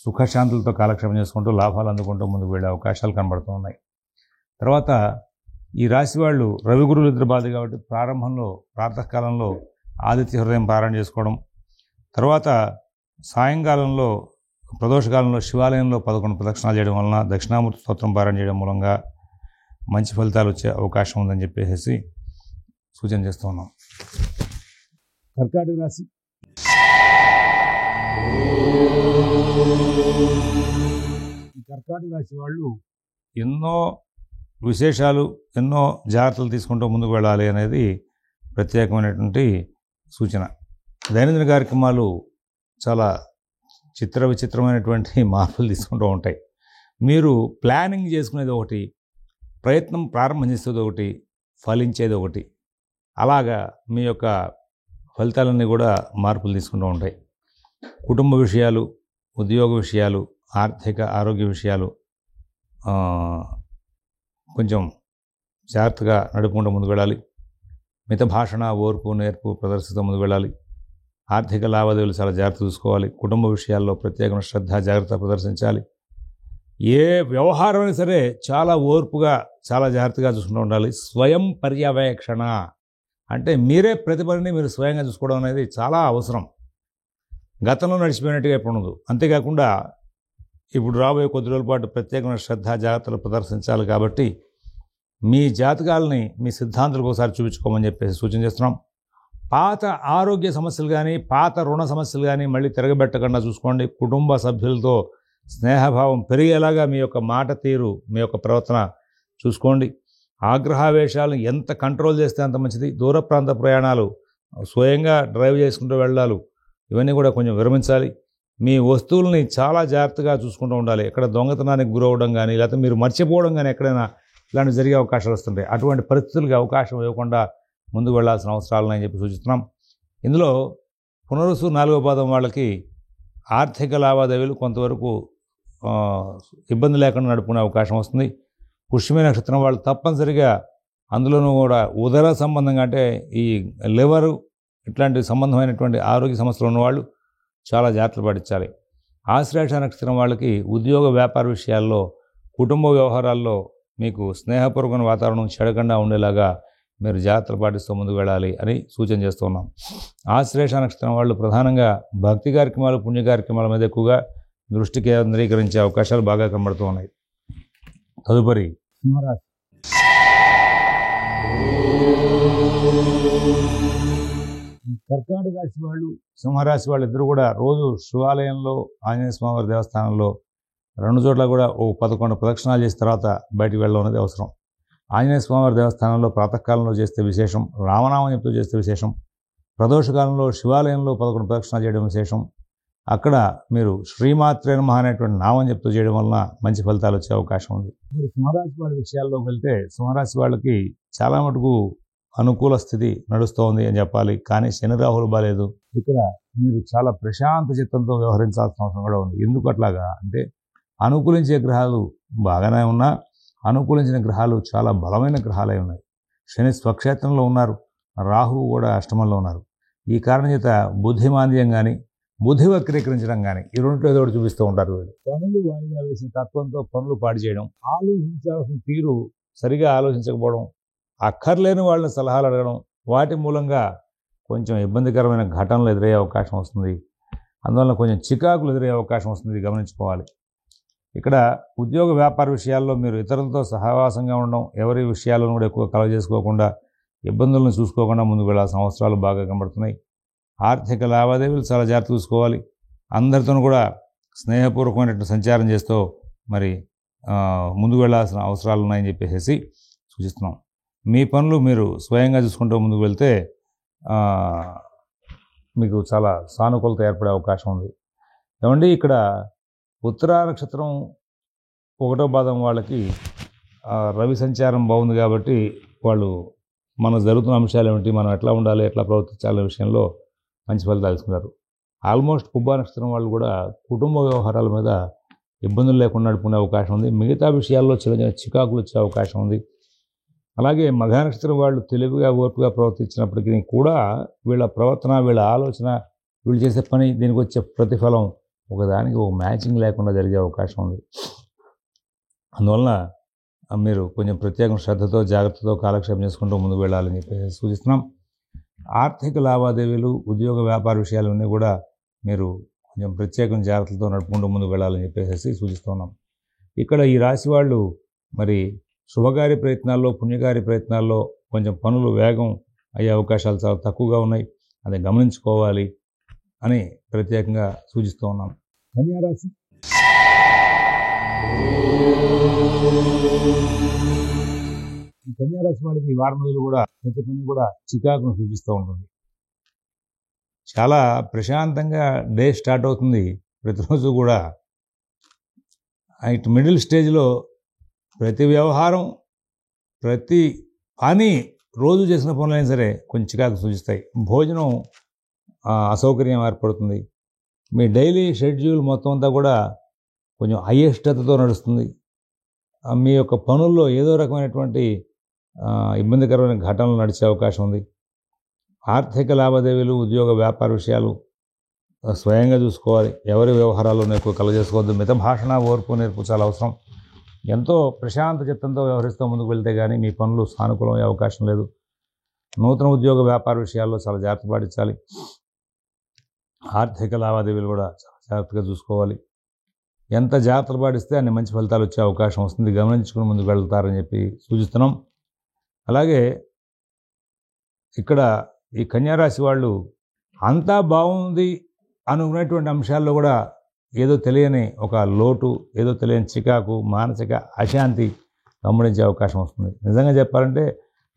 సుఖశాంతులతో కాలక్షేపం చేసుకుంటూ లాభాలు అందుకుంటూ ముందుకు వెళ్ళే అవకాశాలు కనబడుతూ ఉన్నాయి. తర్వాత ఈ రాశి వాళ్ళు రవి గురువులు ఇద్దరు బాధ కాబట్టి ప్రారంభంలో ప్రాతకాలంలో ఆదిత్య హృదయం పారాయణ చేసుకోవడం, తర్వాత సాయంకాలంలో ప్రదోషకాలంలో శివాలయంలో 11 ప్రదక్షిణాలు చేయడం వలన దక్షిణామూర్తి స్తోత్రం పారాయణ చేయడం మూలంగా మంచి ఫలితాలు వచ్చే అవకాశం ఉందని చెప్పేసి సూచన చేస్తూ ఉన్నాం. కర్కాటక రాశి. ఈ కర్కాటక రాశి వాళ్ళు ఎన్నో విశేషాలు, ఎన్నో జాగ్రత్తలు తీసుకుంటూ ముందుకు వెళ్ళాలి అనేది ప్రత్యేకమైనటువంటి సూచన. దైనందిన కార్యక్రమాలు చాలా విచిత్రమైనటువంటి మార్పులు తీసుకుంటూ ఉంటాయి. మీరు ప్లానింగ్ చేసుకునేది ఒకటి, ప్రయత్నం ప్రారంభం చేసేది ఒకటి, ఫలించేది ఒకటి. అలాగా మీ యొక్క ఫలితాలన్నీ కూడా మార్పులు తీసుకుంటూ ఉంటాయి. కుటుంబ విషయాలు, ఉద్యోగ విషయాలు, ఆర్థిక ఆరోగ్య విషయాలు కొంచెం జాగ్రత్తగా నడుపుకుంటూ ముందుకు వెళ్ళాలి. మిత భాషణ, ఓర్పు, నేర్పు ప్రదర్శిస్తూ ముందుకు వెళ్ళాలి. ఆర్థిక లావాదేవీలు చాలా జాగ్రత్త చూసుకోవాలి. కుటుంబ విషయాల్లో ప్రత్యేకమైన శ్రద్ధ, జాగ్రత్త ప్రదర్శించాలి. ఏ వ్యవహారమైనా సరే చాలా ఓర్పుగా, చాలా జాగ్రత్తగా చూసుకుంటూ ఉండాలి. స్వయం పర్యవేక్షణ అంటే మీరే ప్రతి పనిని మీరు స్వయంగా చూసుకోవడం అనేది చాలా అవసరం. గతంలో నడిచిపోయినట్టుగా ఇప్పుడు ఉండదు. అంతేకాకుండా ఇప్పుడు రాబోయే కొద్ది రోజుల పాటు ప్రత్యేకమైన శ్రద్ధ, జాగ్రత్తలు ప్రదర్శించాలి. కాబట్టి మీ జాతకాలని మీ సిద్ధాంతాలకు ఒకసారి చూపించుకోమని చెప్పేసి సూచన చేస్తున్నాం. పాత ఆరోగ్య సమస్యలు కానీ, పాత రుణ సమస్యలు కానీ మళ్ళీ తిరగబెట్టకుండా చూసుకోండి. కుటుంబ సభ్యులతో స్నేహభావం పెరిగేలాగా మీ యొక్క మాట తీరు, మీ యొక్క ప్రవర్తన చూసుకోండి. ఆగ్రహావేశాలను ఎంత కంట్రోల్ చేస్తే అంత మంచిది. దూర ప్రాంత ప్రయాణాలు, స్వయంగా డ్రైవ్ చేసుకుంటూ వెళ్ళాలి, ఇవన్నీ కూడా కొంచెం విరమించాలి. మీ వస్తువుల్ని చాలా జాగ్రత్తగా చూసుకుంటూ ఉండాలి. ఎక్కడ దొంగతనానికి గురవడం కానీ, లేకపోతే మీరు మర్చిపోవడం కానీ ఎక్కడైనా ఇలాంటి జరిగే అవకాశాలు వస్తుంటాయి. అటువంటి పరిస్థితులకి అవకాశం ఇవ్వకుండా ముందుకు వెళ్లాల్సిన అవసరాలని చెప్పి సూచిస్తున్నాం. ఇందులో పునరుసు 4వ పాదం వాళ్ళకి ఆర్థిక లావాదేవీలు కొంతవరకు ఇబ్బంది లేకుండా నడుపుకునే అవకాశం వస్తుంది. పుష్యమి నక్షత్రం వాళ్ళు తప్పనిసరిగా అందులోనూ కూడా ఉదర సంబంధంగా అంటే ఈ లివరు ఇట్లాంటి సంబంధమైనటువంటి ఆరోగ్య సమస్యలు ఉన్నవాళ్ళు చాలా జాగ్రత్తలు పాటించాలి. ఆశ్లేష నక్షత్రం వాళ్ళకి ఉద్యోగ వ్యాపార విషయాల్లో, కుటుంబ వ్యవహారాల్లో మీకు స్నేహపూర్వకమైన వాతావరణం చెడకుండా ఉండేలాగా మీరు జాగ్రత్తలు పాటిస్తూ ముందుకు వెళ్ళాలి అని సూచన చేస్తున్నాం. ఆశ్లేష నక్షత్రం వాళ్ళు ప్రధానంగా భక్తి కార్యక్రమాలు, పుణ్య కార్యక్రమాల మీద ఎక్కువగా దృష్టి కేంద్రీకరించే అవకాశాలు బాగా కనబడుతూ ఉన్నాయి. తదుపరి సింహరాశి. ఈ కర్కాటక రాశి వాళ్ళు, సింహరాశి వాళ్ళు ఇద్దరు కూడా రోజు శివాలయంలో, ఆంజనేయ స్వామివారి దేవస్థానంలో 2 చోట్ల కూడా 11 ప్రదక్షిణాలు చేసిన తర్వాత బయటికి వెళ్ళడం అనేది అవసరం. ఆంజనేయ స్వామివారి దేవస్థానంలో ప్రాతకాలంలో చేస్తే విశేషం, రామనామం చెప్తూ చేస్తే విశేషం. ప్రదోషకాలంలో శివాలయంలో 11 ప్రదక్షిణాలు చేయడం విశేషం. అక్కడ మీరు శ్రీమాత్రే నమః అనేటువంటి నామం చెప్తూ చేయడం వలన మంచి ఫలితాలు వచ్చే అవకాశం ఉంది. మరి సింహరాశి వాళ్ళ విషయాల్లోకి వెళ్తే సింహరాశి వాళ్ళకి చాలా మటుకు అనుకూల స్థితి నడుస్తోంది అని చెప్పాలి. కానీ శని రాహులు బాలేదు. ఇక్కడ మీరు చాలా ప్రశాంత చిత్తంతో వ్యవహరించాల్సిన అవసరం కూడా ఉంది. ఎందుకు అట్లాగా అంటే అనుకూలించే గ్రహాలు బాగానే ఉన్నా, అనుకూలించిన గ్రహాలు చాలా బలమైన గ్రహాలై ఉన్నాయి. శని స్వక్షేత్రంలో ఉన్నారు, రాహువు కూడా అష్టమంలో ఉన్నారు. ఈ కారణం చేత బుద్ధిమాంద్యం కానీ, బుద్ధి వక్రీకరించడం కానీ ఈ రెండింటిలో ఏదో ఒకటి చూపిస్తూ ఉంటారు. వీళ్ళు పనులు వాయిదా వేసిన తత్వంతో పనులు పాడు చేయడం, ఆలోచించాల్సిన తీరు సరిగా ఆలోచించకపోవడం, అక్కర్లేని వాళ్ళని సలహాలు అడగడం, వాటి మూలంగా కొంచెం ఇబ్బందికరమైన ఘటనలు ఎదురయ్యే అవకాశం వస్తుంది. అందువల్ల కొంచెం చికాకులు ఎదురయ్యే అవకాశం వస్తుంది. ఇది గమనించుకోవాలి. ఇక్కడ ఉద్యోగ వ్యాపార విషయాల్లో మీరు ఇతరులతో సహవాసంగా ఉండడం, ఎవరి విషయాలను కూడా ఎక్కువ కలవ చేసుకోకుండా, ఇబ్బందులను చూసుకోకుండా ముందుకు వెళ్ళాల్సిన అవసరాలు బాగా కనబడుతున్నాయి. ఆర్థిక లావాదేవీలు చాలా జాగ్రత్త చూసుకోవాలి. అందరితోనూ కూడా స్నేహపూర్వకమైనటువంటి సంచారం చేస్తూ మరి ముందుకు వెళ్ళాల్సిన అవసరాలు ఉన్నాయని చెప్పేసి సూచిస్తున్నాం. మీ పనులు మీరు స్వయంగా చూసుకుంటూ ముందుకు వెళ్తే మీకు చాలా సానుకూలత ఏర్పడే అవకాశం ఉంది. ఏమండి ఇక్కడ ఉత్తరా నక్షత్రం 1వ పాదం వాళ్ళకి రవి సంచారం బాగుంది కాబట్టి వాళ్ళు మనకు జరుగుతున్న అంశాలు ఏమిటి, మనం ఎట్లా ఉండాలి, ఎట్లా ప్రవర్తించాలనే విషయంలో మంచి ఫలితాలు తీసుకున్నారు. ఆల్మోస్ట్ పుబ్బా నక్షత్రం వాళ్ళు కూడా కుటుంబ వ్యవహారాల మీద ఇబ్బందులు లేకుండా నడుపుకునే అవకాశం ఉంది. మిగతా విషయాల్లో చిన్న చిన్న చికాకులు వచ్చే అవకాశం ఉంది. అలాగే మఘ నక్షత్రం వాళ్ళు తెలివిగా ఓర్పుగా ప్రవర్తించినప్పటికీ కూడా వీళ్ళ ప్రవర్తన, వీళ్ళ ఆలోచన, వీళ్ళు చేసే పని, దీనికి వచ్చే ప్రతిఫలం ఒకదానికి ఒక మ్యాచింగ్ లేకుండా జరిగే అవకాశం ఉంది. అందువలన మీరు కొంచెం ప్రత్యేక శ్రద్ధతో జాగ్రత్తతో కాలక్షేపం చేసుకుంటూ ముందుకు వెళ్ళాలని చెప్పి సూచిస్తున్నాం. ఆర్థిక లావాదేవీలు, ఉద్యోగ వ్యాపార విషయాలన్నీ కూడా మీరు కొంచెం ప్రత్యేకమైన జాగ్రత్తలతో నడుపుకుంటూ ముందుకు వెళ్ళాలని చెప్పేసి సూచిస్తున్నాం. ఇక్కడ ఈ రాశి వాళ్ళు మరి శుభకార్య ప్రయత్నాల్లో, పుణ్యకార్య ప్రయత్నాల్లో కొంచెం పనులు వేగం అయ్యే అవకాశాలు చాలా తక్కువగా ఉన్నాయి. అది గమనించుకోవాలి అని ప్రత్యేకంగా సూచిస్తూ ఉన్నాం. కన్యారాశి ఈ కన్యారాశి వాళ్ళకి ఈ వారం రోజులు కూడా ప్రతి పని కూడా చికాకును సూచిస్తూ ఉంటుంది. చాలా ప్రశాంతంగా డే స్టార్ట్ అవుతుంది. ప్రతిరోజు కూడా ఇటు మిడిల్ స్టేజ్లో ప్రతి వ్యవహారం, ప్రతి పని, రోజు చేసిన పనులైనా సరే కొంచెం చికాకు సూచిస్తాయి. భోజనం అసౌకర్యం ఏర్పడుతుంది. మీ డైలీ షెడ్యూల్ మొత్తం అంతా కూడా కొంచెం అయిష్టతతో నడుస్తుంది. మీ యొక్క పనుల్లో ఏదో రకమైనటువంటి ఇబ్బందికరమైన ఘటనలు నడిచే అవకాశం ఉంది. ఆర్థిక లావాదేవీలు, ఉద్యోగ వ్యాపార విషయాలు స్వయంగా చూసుకోవాలి. ఎవరి వ్యవహారాల్లో ఎక్కువ కలగజేసుకోవద్దు. మిత భాషణ, ఓర్పు, నేర్పు చాలా అవసరం. ఎంతో ప్రశాంత చిత్తంతో వ్యవహరిస్తూ ముందుకు వెళ్తే కానీ మీ పనులు సానుకూలమయ్యే అవకాశం లేదు. నూతన ఉద్యోగ వ్యాపార విషయాల్లో చాలా జాగ్రత్త పాటించాలి. ఆర్థిక లావాదేవీలు కూడా చాలా జాగ్రత్తగా చూసుకోవాలి. ఎంత జాగ్రత్తలు పాటిస్తే అన్ని మంచి ఫలితాలు వచ్చే అవకాశం వస్తుంది. గమనించుకుని ముందుకు వెళ్తారని చెప్పి సూచిస్తున్నాం. అలాగే ఇక్కడ ఈ కన్యారాశి వాళ్ళు అంతా బాగుంది అనుకునేటువంటి అంశాల్లో కూడా ఏదో తెలియని ఒక లోటు, ఏదో తెలియని చికాకు, మానసిక అశాంతి గమనించే అవకాశం వస్తుంది. నిజంగా చెప్పాలంటే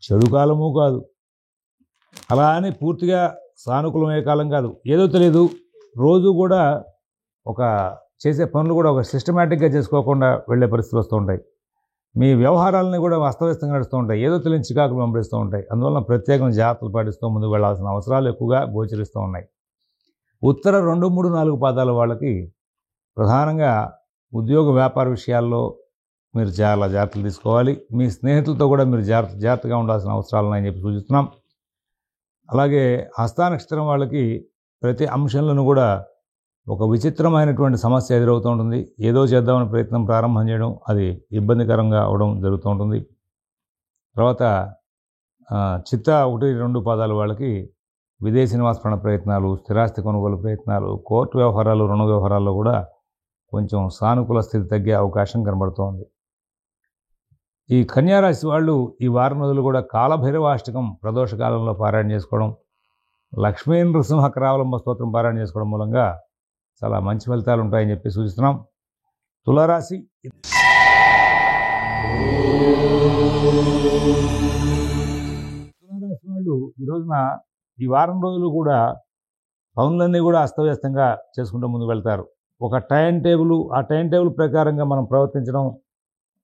చెడు కాలము కాదు, అలా అని పూర్తిగా సానుకూలమయ్యే కాలం కాదు. ఏదో తెలియదు, రోజు కూడా ఒక చేసే పనులు కూడా ఒక సిస్టమేటిక్గా చేసుకోకుండా వెళ్ళే పరిస్థితులు వస్తూ ఉంటాయి. మీ వ్యవహారాలని కూడా అస్తవ్యస్తంగా నడుస్తూ ఉంటాయి. ఏదో తెలియని చికాకులు పంపిస్తూ ఉంటాయి. అందువల్ల ప్రత్యేకమైన జాగ్రత్తలు పాటిస్తూ ముందుకు వెళ్లాల్సిన అవసరాలు ఎక్కువగా గోచరిస్తూ ఉన్నాయి. ఉత్తర 2, 3, 4 పాదాల వాళ్ళకి ప్రధానంగా ఉద్యోగ వ్యాపార విషయాల్లో మీరు చాలా జాగ్రత్తలు తీసుకోవాలి. మీ స్నేహితులతో కూడా మీరు జాగ్రత్తగా ఉండాల్సిన అవసరాలు ఉన్నాయని చెప్పి సూచిస్తున్నాం. అలాగే హస్త నక్షత్రం వాళ్ళకి ప్రతి అంశంలోనూ కూడా ఒక విచిత్రమైనటువంటి సమస్య ఎదురవుతూ ఉంటుంది. ఏదో చేద్దామని ప్రయత్నం ప్రారంభం చేయడం, అది ఇబ్బందికరంగా అవడం జరుగుతూ ఉంటుంది. తర్వాత చిత్త 1, 2 పాదాల వాళ్ళకి విదేశీ నివాస ప్రయత్నాలు, స్థిరాస్తి కొనుగోలు ప్రయత్నాలు, కోర్టు వ్యవహారాలు, రుణ వ్యవహారాల్లో కూడా కొంచెం సానుకూల స్థితి తగ్గే అవకాశం కనబడుతోంది. ఈ కన్యారాశి వాళ్ళు ఈ వారం రోజులు కూడా కాలభైరవాష్టకం ప్రదోషకాలంలో పారాయణ చేసుకోవడం, లక్ష్మీ నృసింహ కరావలంబ స్తోత్రం పారాయణ చేసుకోవడం మూలంగా చాలా మంచి ఫలితాలు ఉంటాయని చెప్పి సూచిస్తున్నాం. తులారాశి వాళ్ళు ఈ రోజున ఈ వారం రోజులు కూడా పనులన్నీ కూడా అస్తవ్యస్తంగా చేసుకుంటూ ముందుకు వెళ్తారు. ఒక టైం టేబుల్, ఆ టైం టేబుల్ ప్రకారంగా మనం ప్రవర్తించడం,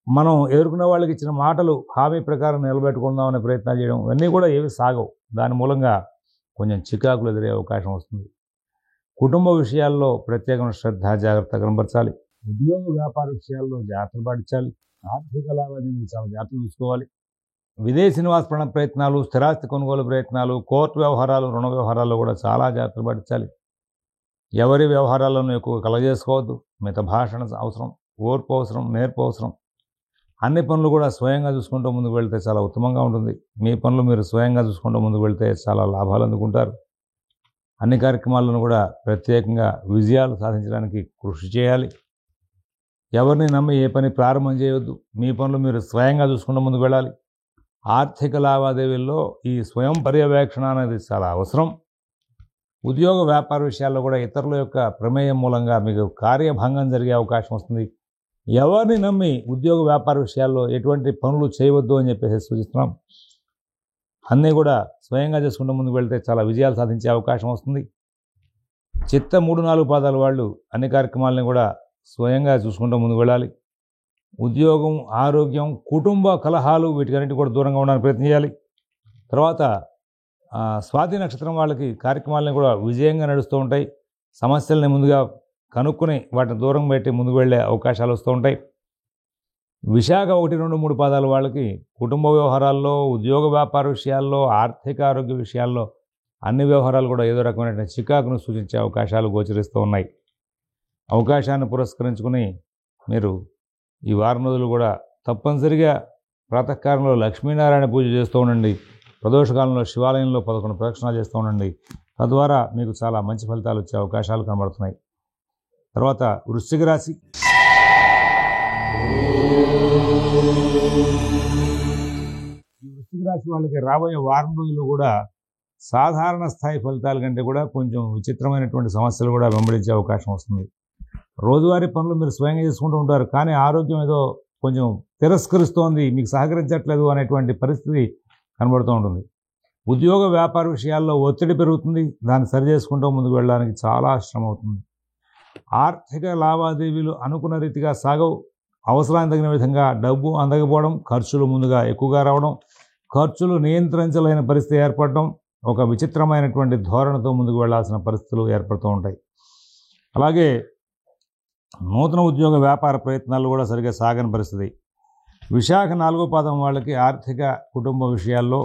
మనం ఎదుర్కొన్న వాళ్ళకి ఇచ్చిన మాటలు హామీ ప్రకారం నిలబెట్టుకుందాం అనే ప్రయత్నాలు చేయడం, ఇవన్నీ కూడా ఏవి సాగవు. దాని మూలంగా కొంచెం చికాకులు ఎదురే అవకాశం వస్తుంది. కుటుంబ విషయాల్లో ప్రత్యేకమైన శ్రద్ధ, జాగ్రత్త కనబరచాలి. ఉద్యోగ వ్యాపార విషయాల్లో జాగ్రత్తలు పాటించాలి. ఆర్థిక లావాదేవీలు చాలా జాగ్రత్తలు చూసుకోవాలి. విదేశీ నివాస ప్రయత్నాలు, స్థిరాస్తి కొనుగోలు ప్రయత్నాలు, కోర్టు వ్యవహారాలు, రుణ వ్యవహారాల్లో కూడా చాలా జాగ్రత్తలు పాటించాలి. ఎవరి వ్యవహారాలను ఎక్కువ కలగజేసుకోవద్దు. మిత భాషణ అవసరం, ఓర్పు అవసరం, నేర్పు అవసరం. అన్ని పనులు కూడా స్వయంగా చూసుకుంటూ ముందుకు వెళ్తే చాలా ఉత్తమంగా ఉంటుంది. మీ పనులు మీరు స్వయంగా చూసుకుంటూ ముందుకు వెళ్తే చాలా లాభాలు అందుకుంటారు. అన్ని కార్యక్రమాలను కూడా ప్రత్యేకంగా విజయాలు సాధించడానికి కృషి చేయాలి. ఎవరిని నమ్మి ఏ పని ప్రారంభం చేయవద్దు. మీ పనులు మీరు స్వయంగా చూసుకుంటూ ముందుకు వెళ్ళాలి. ఆర్థిక లావాదేవీల్లో ఈ స్వయం పర్యవేక్షణ అనేది చాలా అవసరం. ఉద్యోగ వ్యాపార విషయాల్లో కూడా ఇతరుల యొక్క ప్రమేయం మూలంగా మీకు కార్యభంగం జరిగే అవకాశం వస్తుంది. ఎవరిని నమ్మి ఉద్యోగ వ్యాపార విషయాల్లో ఎటువంటి పనులు చేయవద్దు అని చెప్పేసి సూచిస్తున్నాం. అన్నీ కూడా స్వయంగా చేసుకుంటూ ముందుకు వెళ్తే చాలా విజయాలు సాధించే అవకాశం వస్తుంది. చిత్త 3, 4 పాదాల వాళ్ళు అన్ని కార్యక్రమాలని కూడా స్వయంగా చూసుకుంటూ ముందుకు వెళ్ళాలి. ఉద్యోగం, ఆరోగ్యం, కుటుంబ కలహాలు వీటికన్నిటి కూడా దూరంగా ఉండడానికి ప్రయత్నం చేయాలి. తర్వాత స్వాతి నక్షత్రం వాళ్ళకి కార్యక్రమాలని కూడా విజయంగా నడుస్తూ ఉంటాయి. సమస్యల్ని ముందుగా కనుక్కొని వాటిని దూరం పెట్టి ముందుకు వెళ్ళే అవకాశాలు వస్తూ ఉంటాయి. విశాఖ 1, 2, 3 పాదాల వాళ్ళకి కుటుంబ వ్యవహారాల్లో, ఉద్యోగ వ్యాపార విషయాల్లో, ఆర్థిక ఆరోగ్య విషయాల్లో అన్ని వ్యవహారాలు కూడా ఏదో రకమైన చికాకును సూచించే అవకాశాలు గోచరిస్తూ ఉన్నాయి. అవకాశాన్ని పురస్కరించుకుని మీరు ఈ వారం రోజులు కూడా తప్పనిసరిగా ప్రాతకాలంలో లక్ష్మీనారాయణ పూజ చేస్తూ ఉండండి. ప్రదోషకాలంలో శివాలయంలో 11 ప్రదక్షిణాలు చేస్తూ ఉండండి. తద్వారా మీకు చాలా మంచి ఫలితాలు వచ్చే అవకాశాలు కనబడుతున్నాయి. తర్వాత వృశ్చిక రాశి. ఈ వృశ్చిక రాశి వాళ్ళకి రాబోయే వారం రోజులు కూడా సాధారణ స్థాయి ఫలితాల కంటే కూడా కొంచెం విచిత్రమైనటువంటి సమస్యలు కూడా వెంబడించే అవకాశం వస్తుంది. రోజువారీ పనులు మీరు స్వయంగా చేసుకుంటూ ఉంటారు, కానీ ఆరోగ్యం ఏదో కొంచెం తిరస్కరిస్తోంది, మీకు సహకరించట్లేదు అనేటువంటి పరిస్థితి కనబడుతూ ఉంటుంది. ఉద్యోగ వ్యాపార విషయాల్లో ఒత్తిడి పెరుగుతుంది, దాన్ని సరి చేసుకుంటూ ముందుకు వెళ్ళడానికి చాలా శ్రమ అవుతుంది. ఆర్థిక లావాదేవీలు అనుకున్న రీతిగా సాగవు. అవసరానికి తగిన విధంగా డబ్బు అందకపోవడం, ఖర్చులు ముందుగా ఎక్కువగా రావడం, ఖర్చులు నియంత్రించలేని పరిస్థితి ఏర్పడడం, ఒక విచిత్రమైనటువంటి ధోరణితో ముందుకు వెళ్లాల్సిన పరిస్థితులు ఏర్పడుతూ ఉంటాయి. అలాగే నూతన ఉద్యోగ వ్యాపార ప్రయత్నాలు కూడా సరిగ్గా సాగని పరిస్థితి. విశాఖ 4వ పాదం వాళ్ళకి ఆర్థిక కుటుంబ విషయాల్లో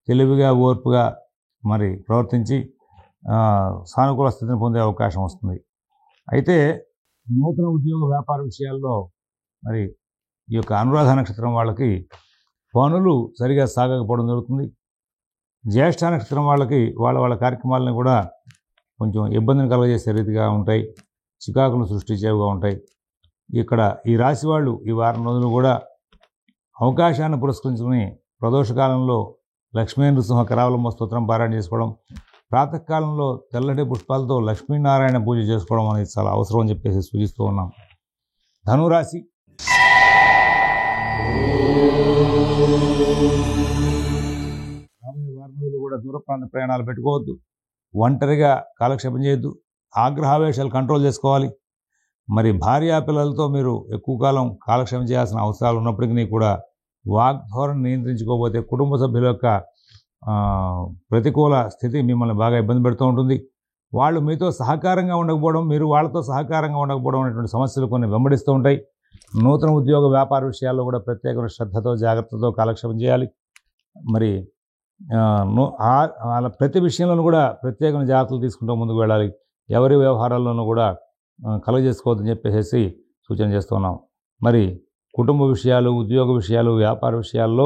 తెలివిగా ఓర్పుగా మరి ప్రవర్తించి సానుకూల స్థితిని పొందే అవకాశం వస్తుంది. అయితే నూతన ఉద్యోగ వ్యాపార విషయాల్లో మరి ఈ యొక్క అనురాధ నక్షత్రం వాళ్ళకి పనులు సరిగా సాగకపోవడం జరుగుతుంది. జ్యేష్ఠ నక్షత్రం వాళ్ళకి వాళ్ళ కార్యక్రమాలను కూడా కొంచెం ఇబ్బందిని కలుగజేసే రీతిగా ఉంటాయి, చికాకులు సృష్టించేవిగా ఉంటాయి. ఇక్కడ ఈ రాశి వాళ్ళు ఈ వారం రోజులు కూడా అవకాశాన్ని పురస్కరించుకుని ప్రదోషకాలంలో లక్ష్మీ నృసింహ కరావలంబ స్తోత్రం పారాయణ చేసుకోవడం, ప్రాతకాలంలో తెల్లటి పుష్పాలతో లక్ష్మీనారాయణ పూజ చేసుకోవడం అనేది చాలా అవసరం అని చెప్పేసి సూచిస్తూ ఉన్నాం. ధనురాశి. రాబోయే వారం రోజులు కూడా దూర ప్రాంత ప్రయాణాలు పెట్టుకోవద్దు, ఒంటరిగా కాలక్షేపం చేయొద్దు, ఆగ్రహావేశాలు కంట్రోల్ చేసుకోవాలి. మరి భార్యా పిల్లలతో మీరు ఎక్కువ కాలం కాలక్షేపం చేయాల్సిన అవసరాలు ఉన్నప్పటికీ కూడా వాగ్ధోరణి నియంత్రించుకోకపోతే కుటుంబ సభ్యుల యొక్క ప్రతికూల స్థితి మిమ్మల్ని బాగా ఇబ్బంది పెడుతూ ఉంటుంది. వాళ్ళు మీతో సహకారంగా ఉండకపోవడం, మీరు వాళ్ళతో సహకారంగా ఉండకపోవడం అనేటువంటి సమస్యలు కొన్ని వెంబడిస్తూ ఉంటాయి. నూతన ఉద్యోగ వ్యాపార విషయాల్లో కూడా ప్రత్యేకమైన శ్రద్ధతో జాగ్రత్తతో కాలక్షేపం చేయాలి. మరి వాళ్ళ ప్రతి విషయంలోనూ కూడా ప్రత్యేకమైన జాగ్రత్తలు తీసుకుంటూ ముందుకు వెళ్ళాలి. ఎవరి వ్యవహారాల్లోనూ కూడా కలుగజేసుకోవద్దని చెప్పేసి సూచన చేస్తున్నాం. మరి కుటుంబ విషయాలు, ఉద్యోగ విషయాలు, వ్యాపార విషయాల్లో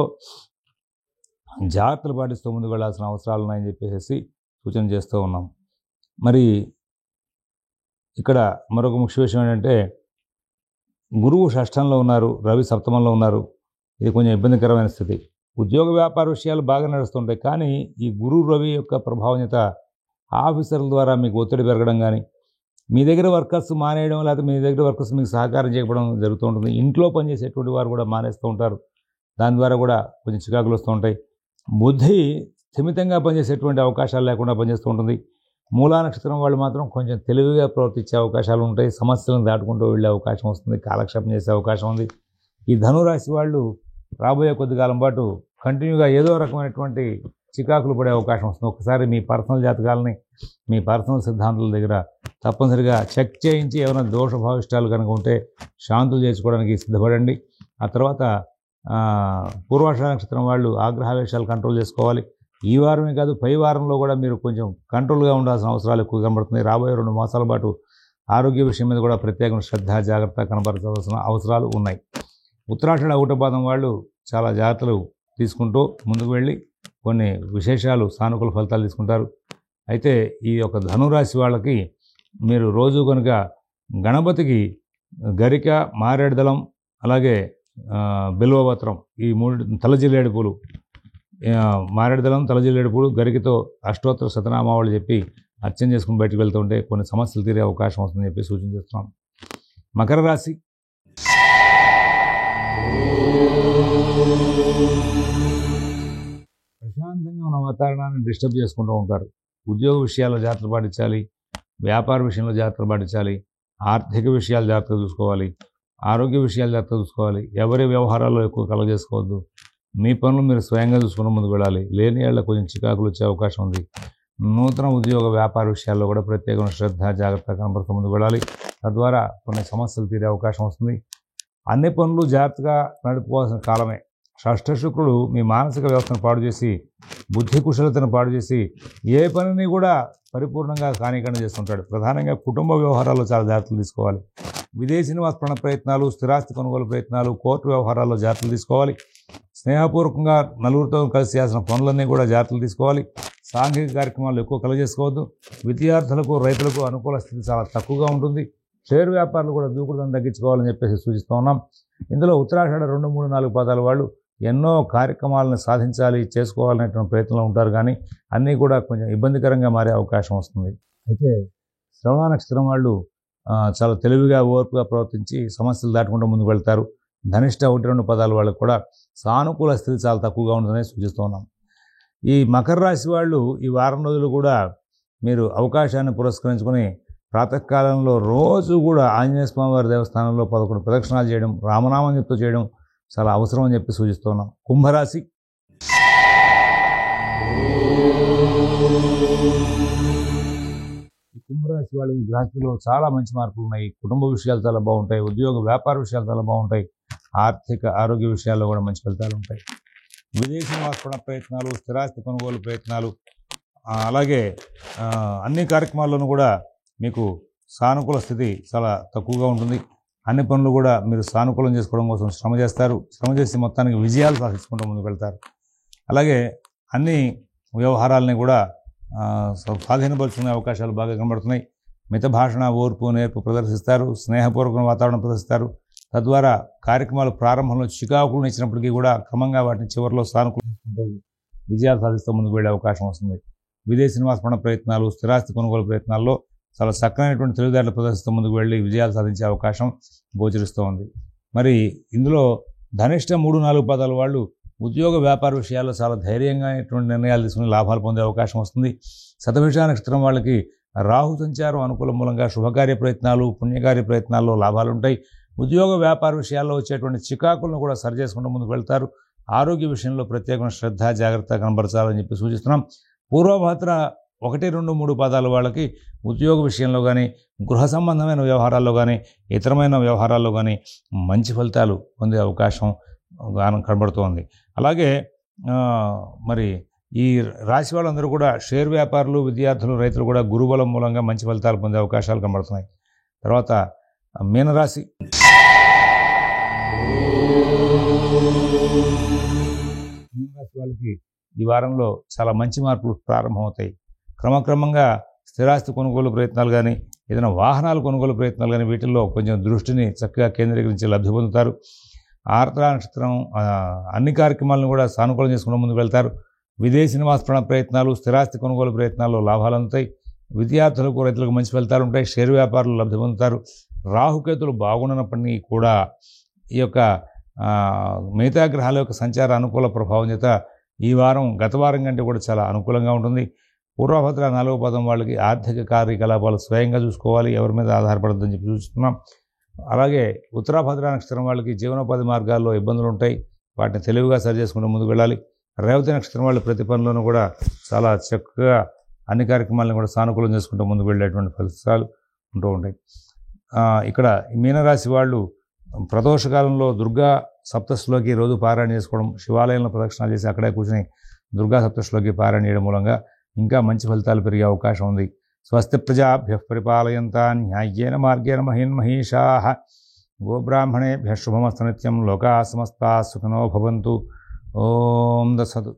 జాగ్రత్తలు పాటిస్తూ ముందుకు వెళ్ళాల్సిన అవసరాలు ఉన్నాయని చెప్పేసి సూచన చేస్తూ ఉన్నాం. మరి ఇక్కడ మరొక ముఖ్య విషయం ఏంటంటే గురువు షష్ఠంలో ఉన్నారు, రవి సప్తమంలో ఉన్నారు. ఇది కొంచెం ఇబ్బందికరమైన స్థితి. ఉద్యోగ వ్యాపార విషయాలు బాగా నడుస్తుంటాయి, కానీ ఈ గురువు రవి యొక్క ప్రభావం చేత ఆఫీసర్ల ద్వారా మీకు ఒత్తిడి పెరగడం కానీ, మీ దగ్గర వర్కర్స్ మానేయడం, లేకపోతే మీ దగ్గర వర్కర్స్ మీకు సహకారం చేయకపోవడం జరుగుతూ ఉంటుంది. ఇంట్లో పనిచేసేటువంటి వారు కూడా మానేస్తూ ఉంటారు, దాని ద్వారా కూడా కొంచెం చికాకులు వస్తూ ఉంటాయి. బుద్ధి స్థిమితంగా పనిచేసేటువంటి అవకాశాలు లేకుండా పనిచేస్తూ ఉంటుంది. మూలా నక్షత్రం వాళ్ళు మాత్రం కొంచెం తెలివిగా ప్రవర్తించే అవకాశాలు ఉంటాయి, సమస్యలను దాటుకుంటూ వెళ్ళే అవకాశం వస్తుంది, కాలక్షేపం చేసే అవకాశం ఉంది. ఈ ధనురాశి వాళ్ళు రాబోయే కొద్ది కాలం పాటు కంటిన్యూగా ఏదో రకమైనటువంటి చికాకులు పడే అవకాశం వస్తుంది. ఒకసారి మీ పర్సనల్ జాతకాలని మీ పర్సనల్ సిద్ధాంతాల దగ్గర తప్పనిసరిగా చెక్ చేయించి ఏమైనా దోషభావిష్టాలు కనుక ఉంటే శాంతులు చేసుకోవడానికి సిద్ధపడండి. ఆ తర్వాత పూర్వాషాఢ నక్షత్రం వాళ్ళు ఆగ్రహావేశాలు కంట్రోల్ చేసుకోవాలి. ఈ వారమే కాదు, పై వారంలో కూడా మీరు కొంచెం కంట్రోల్గా ఉండాల్సిన అవసరాలు ఎక్కువ కనబడుతున్నాయి. రాబోయే 2 మాసాల పాటు ఆరోగ్య విషయం మీద కూడా ప్రత్యేకమైన శ్రద్ధ, జాగ్రత్త కనబరచాల్సిన అవసరాలు ఉన్నాయి. ఉత్తరాషాఢ 1వ పాదం వాళ్ళు చాలా జాగ్రత్తలు తీసుకుంటూ ముందుకు వెళ్ళి కొన్ని విశేషాలు, సానుకూల ఫలితాలు తీసుకుంటారు. అయితే ఈ యొక్క ధనురాశి వాళ్ళకి మీరు రోజు కనుక గణపతికి గరిక, మారేడు దళం, అలాగే బిల్వపత్రం, ఈ 3 తలజిల్లేడు పూలు, మారేడు దళం, తలజిల్లేడు పూలు, గరికతో అష్టోత్తర శతనామావళి చెప్పి అర్చన చేసుకుని బయటకు వెళ్తుంటే కొన్ని సమస్యలు తీరే అవకాశం వస్తుందని చెప్పి సూచన చేస్తున్నాం. మకర రాశి. ప్రశాంతంగా ఉన్న వాతావరణాన్ని డిస్టర్బ్ చేసుకుంటూ ఉంటారు. ఉద్యోగ విషయాల్లో జాగ్రత్తలు పాటించాలి, వ్యాపార విషయంలో జాగ్రత్తలు పాటించాలి, ఆర్థిక విషయాలు జాగ్రత్తగా చూసుకోవాలి, ఆరోగ్య విషయాలు జాగ్రత్తగా చూసుకోవాలి. ఎవరి వ్యవహారాల్లో ఎక్కువ కలగజేసుకోవద్దు. మీ పనులు మీరు స్వయంగా చూసుకుని ముందుకు వెళ్ళాలి. లేని ఏళ్ళ కొంచెం చికాకులు వచ్చే అవకాశం ఉంది. నూతన ఉద్యోగ వ్యాపార విషయాల్లో కూడా ప్రత్యేకమైన శ్రద్ధ జాగ్రత్త కనబడుతూ ముందుకు వెళ్ళాలి. తద్వారా కొన్ని సమస్యలు తీరే అవకాశం వస్తుంది. అన్ని పనులు జాగ్రత్తగా నడుపుకోవాల్సిన కాలమే. షష్ఠ శుక్రుడు మీ మానసిక వ్యవస్థను పాడు చేసి, బుద్ధి కుశలతను పాడు చేసి, ఏ పనిని కూడా పరిపూర్ణంగా కానీకండ చేస్తుంటాడు. ప్రధానంగా కుటుంబ వ్యవహారాల్లో చాలా జాగ్రత్తలు తీసుకోవాలి. విదేశీ నివాస ప్రయత్నాలు, స్థిరాస్తి కొనుగోలు ప్రయత్నాలు, కోర్టు వ్యవహారాల్లో జాగ్రత్తలు తీసుకోవాలి. స్నేహపూర్వకంగా నలుగురితో కలిసి చేసిన పనులన్నీ కూడా జాగ్రత్తలు తీసుకోవాలి. సాంఘిక కార్యక్రమాలు ఎక్కువ కలగజేసుకోవద్దు. విద్యార్థులకు, రైతులకు అనుకూల స్థితి చాలా తక్కువగా ఉంటుంది. షేర్ వ్యాపారులు కూడా దూకుడుదనం తగ్గించుకోవాలని చెప్పేసి సూచిస్తూ ఉన్నాం. ఇందులో ఉత్తరాషాఢ 2, 3, 4 పాదాల వాళ్ళు ఎన్నో కార్యక్రమాలను సాధించాలి, చేసుకోవాలనేటువంటి ప్రయత్నంలో ఉంటారు. కానీ అన్నీ కూడా కొంచెం ఇబ్బందికరంగా మారే అవకాశం వస్తుంది. అయితే శ్రవణ నక్షత్రం వాళ్ళు చాలా తెలివిగా, ఓర్పుగా ప్రవర్తించి సమస్యలు దాటుకుంటూ ముందుకు వెళ్తారు. ధనిష్ట 1, 2 పదాల వాళ్ళకు కూడా సానుకూల స్థితి చాలా తక్కువగా ఉంటుందని సూచిస్తూ ఉన్నాం. ఈ మకర రాశి వాళ్ళు ఈ వారం రోజులు కూడా మీరు అవకాశాన్ని పురస్కరించుకొని ప్రాతకాలంలో రోజు కూడా ఆంజనేయ స్వామి వారి దేవస్థానంలో 11 ప్రదక్షిణాలు చేయడం, రామనామం చెప్తూ చేయడం చాలా అవసరం అని చెప్పి సూచిస్తున్నాం. కుంభరాశి కుంభరాశి వాళ్ళకి గ్రహస్థితిలో చాలా మంచి మార్పులు ఉన్నాయి. కుటుంబ విషయాలు చాలా బాగుంటాయి. ఉద్యోగ వ్యాపార విషయాలు చాలా బాగుంటాయి. ఆర్థిక ఆరోగ్య విషయాల్లో కూడా మంచి ఫలితాలు ఉంటాయి. విదేశీ నివాస ప్రయత్నాలు, స్థిరాస్తి కొనుగోలు ప్రయత్నాలు, అలాగే అన్ని కార్యక్రమాల్లోనూ కూడా మీకు సానుకూల స్థితి చాలా తక్కువగా ఉంటుంది. అన్ని పనులు కూడా మీరు సానుకూలం చేసుకోవడం కోసం శ్రమ చేస్తారు. శ్రమ చేసి మొత్తానికి విజయాలు సాధించుకుంటూ ముందుకు వెళ్తారు. అలాగే అన్ని వ్యవహారాలని కూడా స్వాధీనపరుచుకునే అవకాశాలు బాగా కనబడుతున్నాయి. మిత భాషణ, ఓర్పు, నేర్పు ప్రదర్శిస్తారు. స్నేహపూర్వక వాతావరణం ప్రదర్శిస్తారు. తద్వారా కార్యక్రమాలు ప్రారంభంలో చికాకులను ఇచ్చినప్పటికీ కూడా క్రమంగా వాటిని చివరిలో సానుకూలం చేసుకుంటూ విజయాలు సాధిస్తూ ముందుకు వెళ్ళే అవకాశం వస్తుంది. విదేశీ నివాస ప్రయత్నాలు, స్థిరాస్తి కొనుగోలు ప్రయత్నాల్లో చాలా చక్కనైనటువంటి తెలివిదారులు ప్రదర్శిస్తూ ముందుకు వెళ్ళి విజయాలు సాధించే అవకాశం గోచరిస్తూ ఉంది. మరి ఇందులో ధనిష్ట 3, 4 పదాల వాళ్ళు ఉద్యోగ వ్యాపార విషయాల్లో చాలా ధైర్యంగా నిర్ణయాలు తీసుకుని లాభాలు పొందే అవకాశం వస్తుంది. శతభిష నక్షత్రం వాళ్ళకి రాహు సంచారం అనుకూలం మూలంగా శుభకార్య ప్రయత్నాలు, పుణ్యకార్య ప్రయత్నాల్లో లాభాలు ఉంటాయి. ఉద్యోగ వ్యాపార విషయాల్లో వచ్చేటువంటి చికాకులను కూడా సరి చేసుకుంటూ ముందుకు వెళ్తారు. ఆరోగ్య విషయంలో ప్రత్యేకమైన శ్రద్ధ జాగ్రత్త కనబరచాలని చెప్పి సూచిస్తున్నాం. పూర్వభద్ర 1, 2, 3 పదాల వాళ్ళకి ఉద్యోగ విషయంలో కానీ, గృహ సంబంధమైన వ్యవహారాల్లో కానీ, ఇతరమైన వ్యవహారాల్లో కానీ మంచి ఫలితాలు పొందే అవకాశం కనబడుతోంది. అలాగే మరి ఈ రాశి వాళ్ళందరూ కూడా షేర్ వ్యాపారులు, విద్యార్థులు, రైతులు కూడా గురుబలం మూలంగా మంచి ఫలితాలు పొందే అవకాశాలు కనబడుతున్నాయి. తర్వాత మీనరాశి వాళ్ళకి ఈ వారంలో చాలా మంచి మార్పులు ప్రారంభమవుతాయి. క్రమక్రమంగా స్థిరాస్తి కొనుగోలు ప్రయత్నాలు కానీ, ఏదైనా వాహనాలు కొనుగోలు ప్రయత్నాలు కానీ వీటిల్లో కొంచెం దృష్టిని చక్కగా కేంద్రీకరించి లబ్ధి పొందుతారు. ఆర్ద్ర నక్షత్రం అన్ని కార్యక్రమాలను కూడా సానుకూలం చేసుకుని ముందుకు వెళ్తారు. విదేశీ నివాస ప్రయత్నాలు, స్థిరాస్తి కొనుగోలు ప్రయత్నాల్లో లాభాలు అందుతాయి. విద్యార్థులకు, రైతులకు మంచి ఫలితాలు ఉంటాయి. షేర్ వ్యాపారులు లబ్ధి పొందుతారు. రాహుకేతులు బాగున్నప్పటికీ కూడా ఈ యొక్క మిగతా గ్రహాల యొక్క సంచార అనుకూల ప్రభావం చేత ఈ వారం గత వారం కంటే కూడా చాలా అనుకూలంగా ఉంటుంది. పూర్వభద్ర 4వ పదం వాళ్ళకి ఆర్థిక కార్యకలాపాలు స్వయంగా చూసుకోవాలి, ఎవరి మీద ఆధారపడద్దని చెప్పి చూస్తున్నాం. అలాగే ఉత్తరాభద్ర నక్షత్రం వాళ్ళకి జీవనోపాధి మార్గాల్లో ఇబ్బందులు ఉంటాయి. వాటిని తెలివిగా సరి చేసుకుంటూ ముందుకు వెళ్ళాలి. రేవతి నక్షత్రం వాళ్ళు ప్రతి పనిలోనూ కూడా చాలా చక్కగా అన్ని కార్యక్రమాలను కూడా సానుకూలం చేసుకుంటూ ముందుకు వెళ్ళేటువంటి ఫలితాలు ఉంటూ ఉంటాయి. ఇక్కడ మీనరాశి వాళ్ళు ప్రదోషకాలంలో దుర్గా సప్తశిలోకి రోజు పారాయణ చేసుకోవడం, శివాలయంలో ప్రదక్షిణాలు చేసి అక్కడే కూర్చొని దుర్గా సప్తశిలోకి పారాయణ చేయడం మూలంగా ఇంకా మంచి ఫలితాలు పెరిగే అవకాశం ఉంది. స్వస్తి ప్రజాభ్యః పరిపాలయంతాం న్యాయేన మార్గేణ మహీన్మహీషాః గోబ్రాహ్మణేభ్యః శుభమస్తు నిత్యం. లోకాః సమస్తాః సుఖినో భవంతు. ఓం దత్సతు.